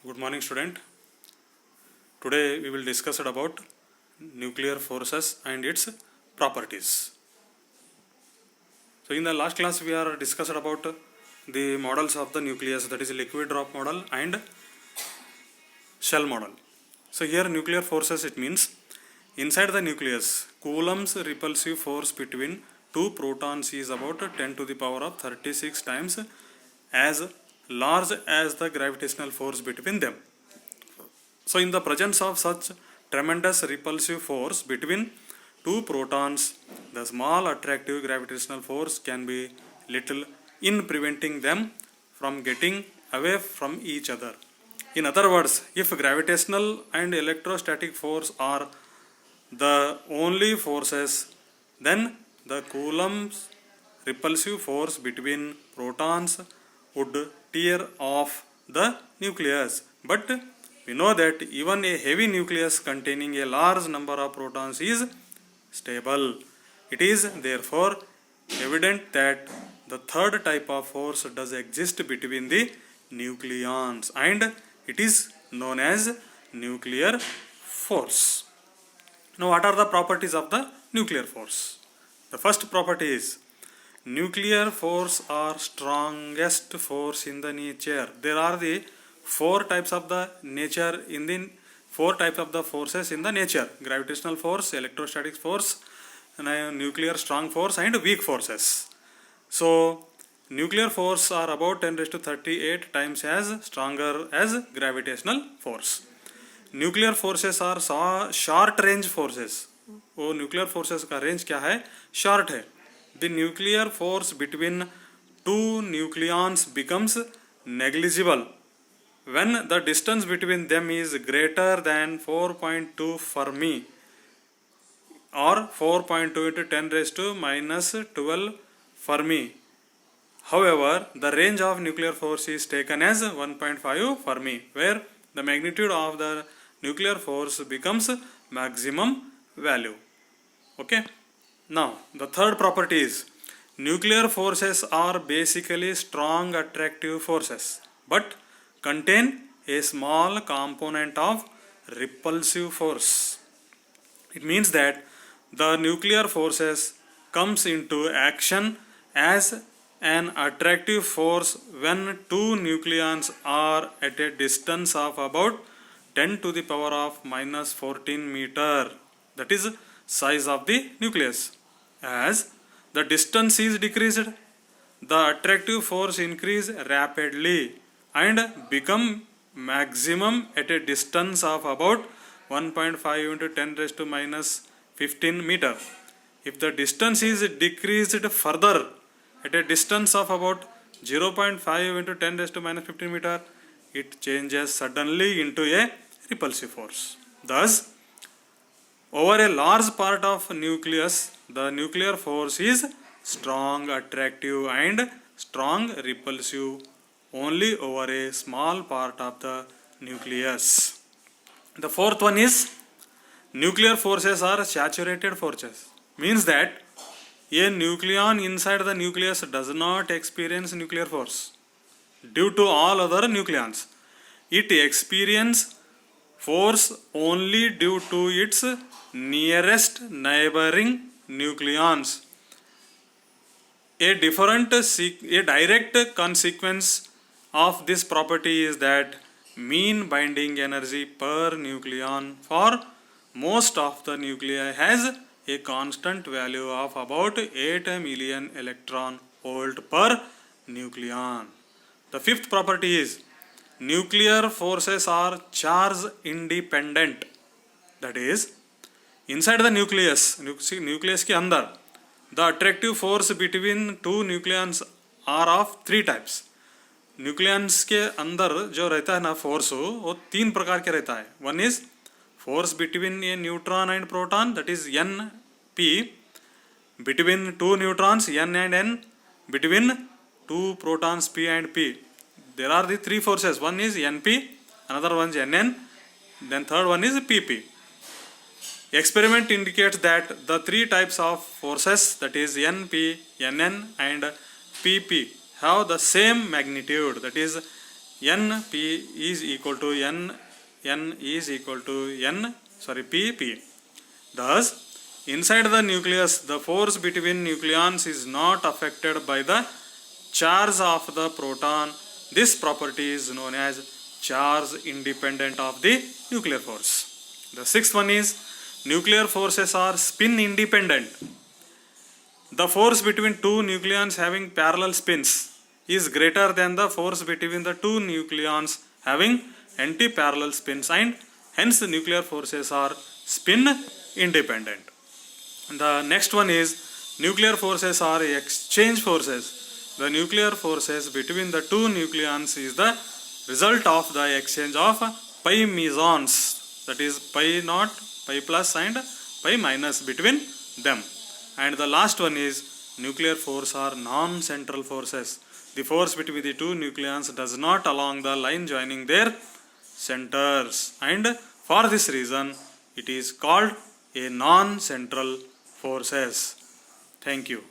Good morning, student. Today we will discuss about nuclear forces and its properties. So in the last class we are discussed about the models of the nucleus, that is liquid drop model and shell model. So here nuclear forces, it means inside the nucleus Coulomb's repulsive force between two protons is about 10 to the power of 36 times as large as the gravitational force between them. So in the presence of such tremendous repulsive force between two protons, the small attractive gravitational force can be little in preventing them from getting away from each other. In other words, if gravitational and electrostatic force are the only forces, then the Coulomb's repulsive force between protons would tear off the nucleus. But we know that even a heavy nucleus containing a large number of protons is stable. It is therefore evident that the third type of force does exist between the nucleons, and it is known as nuclear force. Now, what are the properties of the nuclear force? The first property is nuclear force are strongest force in the nature. There are the four types of the forces in the nature: gravitational force, electrostatic force, and nuclear strong force, and weak forces. So nuclear force are about 10 raised to 38 times as stronger as gravitational force. Nuclear forces are short range forces. वो nuclear forces का range क्या है? Short है. The nuclear force between two nucleons becomes negligible when the distance between them is greater than 4.2 Fermi or 4.2 into 10 raised to minus 12 Fermi. However, the range of nuclear force is taken as 1.5 Fermi, where the magnitude of the nuclear force becomes maximum value. Okay. Now, the third property is nuclear forces are basically strong attractive forces, but contain a small component of repulsive force. It means that the nuclear forces comes into action as an attractive force when two nucleons are at a distance of about 10 to the power of minus 14 meter. That is size of the nucleus. As the distance is decreased, the attractive force increase rapidly and become maximum at a distance of about 1.5 into 10 raised to minus 15 meter. If the distance is decreased further at a distance of about 0.5 into 10 raised to minus 15 meter, it changes suddenly into a repulsive force. Thus, over a large part of nucleus, the nuclear force is strong attractive and strong repulsive only over a small part of the nucleus. The fourth one is nuclear forces are saturated forces. Means that a nucleon inside the nucleus does not experience nuclear force due to all other nucleons. It experiences force only due to its nearest neighboring nucleons. A direct consequence of this property is that mean binding energy per nucleon for most of the nuclei has a constant value of about 8 million electron volt per nucleon. The fifth property is nuclear forces are charge independent. That is, inside the nucleus के अंदर the attractive force between two nucleons are of three types. Nucleons के अंदर जो रहता है ना force, वो तीन प्रकार के रहता है. One is force between a neutron and proton, that is n p. Between two neutrons n and n. Between two protons p and p. There are the three forces. One is n p, another one is n n, then third one is p p. Experiment indicates that the three types of forces, that is NP, NN and PP, have the same magnitude, that is P is equal to N is equal to P. Thus, inside the nucleus, the force between nucleons is not affected by the charge of the proton. This property is known as charge independent of the nuclear force. The sixth one is nuclear forces are spin independent. The force between two nucleons having parallel spins is greater than the force between the two nucleons having anti-parallel spins, and hence the nuclear forces are spin independent. The next one is nuclear forces are exchange forces. The nuclear forces between the two nucleons is the result of the exchange of pi mesons, that is pi naught, pi plus and pi minus between them. And the last one is nuclear force are non-central forces. The force between the two nucleons does not along the line joining their centers, and for this reason it is called a non-central forces. Thank you.